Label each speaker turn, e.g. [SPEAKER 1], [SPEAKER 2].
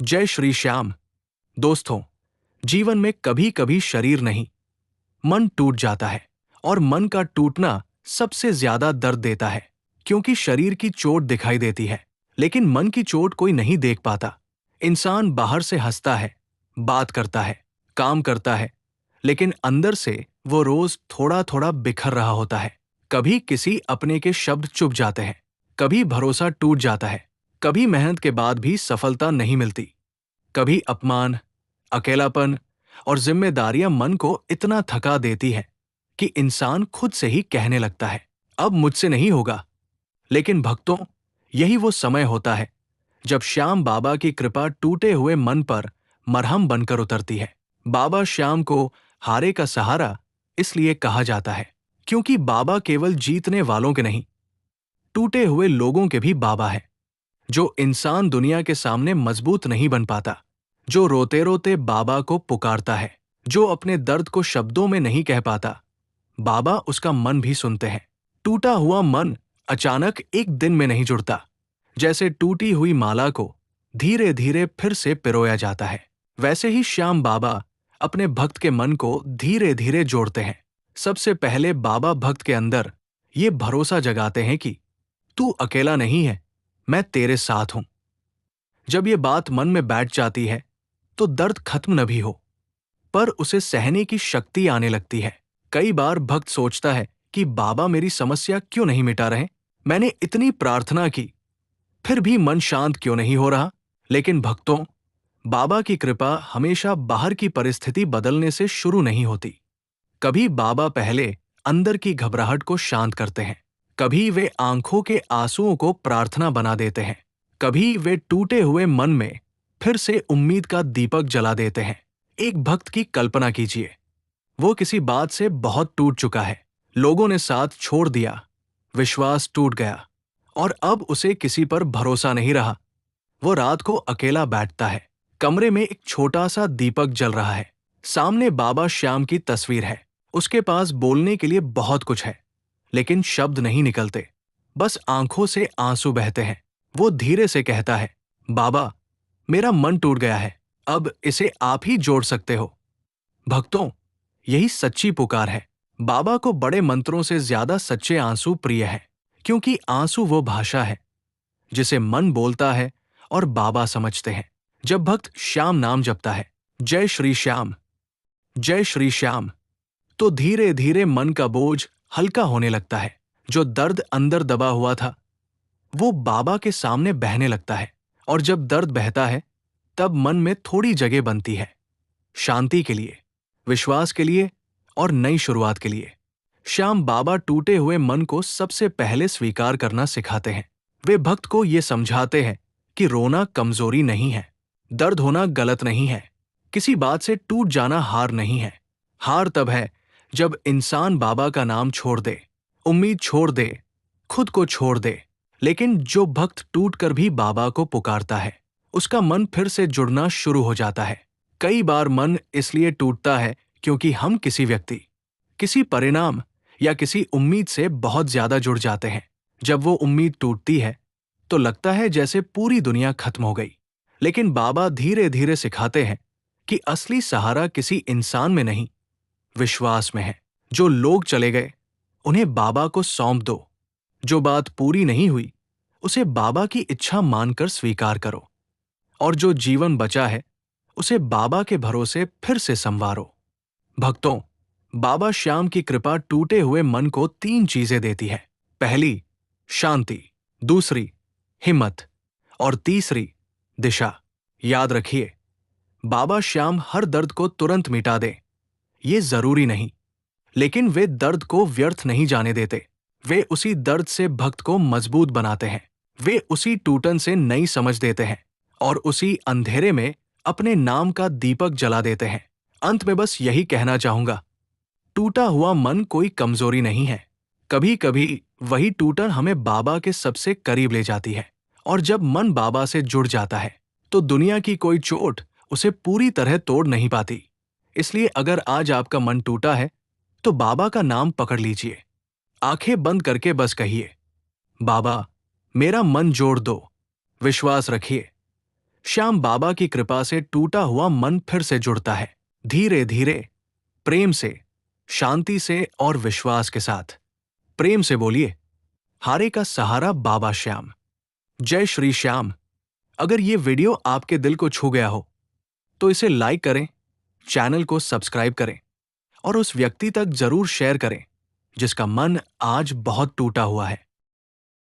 [SPEAKER 1] जय श्री श्याम। दोस्तों, जीवन में कभी कभी शरीर नहीं, मन टूट जाता है। और मन का टूटना सबसे ज्यादा दर्द देता है, क्योंकि शरीर की चोट दिखाई देती है, लेकिन मन की चोट कोई नहीं देख पाता। इंसान बाहर से हंसता है, बात करता है, काम करता है, लेकिन अंदर से वो रोज थोड़ा थोड़ा बिखर रहा होता है। कभी किसी अपने के शब्द चुप जाते हैं, कभी भरोसा टूट जाता है, कभी मेहनत के बाद भी सफलता नहीं मिलती, कभी अपमान, अकेलापन और जिम्मेदारियां मन को इतना थका देती है कि इंसान खुद से ही कहने लगता है, अब मुझसे नहीं होगा। लेकिन भक्तों, यही वो समय होता है जब श्याम बाबा की कृपा टूटे हुए मन पर मरहम बनकर उतरती है। बाबा श्याम को हारे का सहारा इसलिए कहा जाता है क्योंकि बाबा केवल जीतने वालों के नहीं, टूटे हुए लोगों के भी बाबा है। जो इंसान दुनिया के सामने मजबूत नहीं बन पाता, जो रोते रोते बाबा को पुकारता है, जो अपने दर्द को शब्दों में नहीं कह पाता, बाबा उसका मन भी सुनते हैं। टूटा हुआ मन अचानक एक दिन में नहीं जुड़ता। जैसे टूटी हुई माला को धीरे धीरे फिर से पिरोया जाता है, वैसे ही श्याम बाबा अपने भक्त के मन को धीरे धीरे जोड़ते हैं। सबसे पहले बाबा भक्त के अंदर ये भरोसा जगाते हैं कि तू अकेला नहीं है, मैं तेरे साथ हूं। जब ये बात मन में बैठ जाती है तो दर्द खत्म न भी हो, पर उसे सहने की शक्ति आने लगती है। कई बार भक्त सोचता है कि बाबा मेरी समस्या क्यों नहीं मिटा रहे, मैंने इतनी प्रार्थना की, फिर भी मन शांत क्यों नहीं हो रहा। लेकिन भक्तों, बाबा की कृपा हमेशा बाहर की परिस्थिति बदलने से शुरू नहीं होती। कभी बाबा पहले अंदर की घबराहट को शांत करते हैं, कभी वे आंखों के आंसुओं को प्रार्थना बना देते हैं, कभी वे टूटे हुए मन में फिर से उम्मीद का दीपक जला देते हैं। एक भक्त की कल्पना कीजिए, वो किसी बात से बहुत टूट चुका है, लोगों ने साथ छोड़ दिया, विश्वास टूट गया और अब उसे किसी पर भरोसा नहीं रहा। वो रात को अकेला बैठता है, कमरे में एक छोटा सा दीपक जल रहा है, सामने बाबा श्याम की तस्वीर है, उसके पास बोलने के लिए बहुत कुछ है, लेकिन शब्द नहीं निकलते, बस आंखों से आंसू बहते हैं। वो धीरे से कहता है, बाबा, मेरा मन टूट गया है, अब इसे आप ही जोड़ सकते हो। भक्तों, यही सच्ची पुकार है। बाबा को बड़े मंत्रों से ज्यादा सच्चे आंसू प्रिय है, क्योंकि आंसू वो भाषा है जिसे मन बोलता है और बाबा समझते हैं। जब भक्त श्याम नाम जपता है, जय श्री श्याम, जय श्री श्याम, तो धीरे धीरे मन का बोझ हल्का होने लगता है। जो दर्द अंदर दबा हुआ था, वो बाबा के सामने बहने लगता है। और जब दर्द बहता है, तब मन में थोड़ी जगह बनती है, शांति के लिए, विश्वास के लिए और नई शुरुआत के लिए। श्याम बाबा टूटे हुए मन को सबसे पहले स्वीकार करना सिखाते हैं। वे भक्त को ये समझाते हैं कि रोना कमजोरी नहीं है, दर्द होना गलत नहीं है, किसी बात से टूट जाना हार नहीं है। हार तब है जब इंसान बाबा का नाम छोड़ दे, उम्मीद छोड़ दे, खुद को छोड़ दे। लेकिन जो भक्त टूट कर भी बाबा को पुकारता है, उसका मन फिर से जुड़ना शुरू हो जाता है। कई बार मन इसलिए टूटता है क्योंकि हम किसी व्यक्ति, किसी परिणाम या किसी उम्मीद से बहुत ज्यादा जुड़ जाते हैं। जब वो उम्मीद टूटती है तो लगता है जैसे पूरी दुनिया खत्म हो गई। लेकिन बाबा धीरे धीरे सिखाते हैं कि असली सहारा किसी इंसान में नहीं, विश्वास में है। जो लोग चले गए, उन्हें बाबा को सौंप दो। जो बात पूरी नहीं हुई, उसे बाबा की इच्छा मानकर स्वीकार करो। और जो जीवन बचा है, उसे बाबा के भरोसे फिर से संवारो। भक्तों, बाबा श्याम की कृपा टूटे हुए मन को 3 चीजें देती है। पहली, शांति, दूसरी, हिम्मत और तीसरी, दिशा। याद रखिए, बाबा श्याम हर दर्द को तुरंत मिटा दें, ये जरूरी नहीं, लेकिन वे दर्द को व्यर्थ नहीं जाने देते। वे उसी दर्द से भक्त को मजबूत बनाते हैं। वे उसी टूटन से नई समझ देते हैं और उसी अंधेरे में अपने नाम का दीपक जला देते हैं। अंत में बस यही कहना चाहूंगा, टूटा हुआ मन कोई कमजोरी नहीं है। कभी कभी वही टूटन हमें बाबा के सबसे करीब ले जाती है। और जब मन बाबा से जुड़ जाता है, तो दुनिया की कोई चोट उसे पूरी तरह तोड़ नहीं पाती। इसलिए अगर आज आपका मन टूटा है, तो बाबा का नाम पकड़ लीजिए, आंखें बंद करके बस कहिए, बाबा, मेरा मन जोड़ दो। विश्वास रखिए, श्याम बाबा की कृपा से टूटा हुआ मन फिर से जुड़ता है, धीरे धीरे, प्रेम से, शांति से और विश्वास के साथ। प्रेम से बोलिए, हारे का सहारा बाबा श्याम। जय श्री श्याम। अगर ये वीडियो आपके दिल को छू गया हो तो इसे लाइक करें, चैनल को सब्सक्राइब करें और उस व्यक्ति तक जरूर शेयर करें जिसका मन आज बहुत टूटा हुआ है।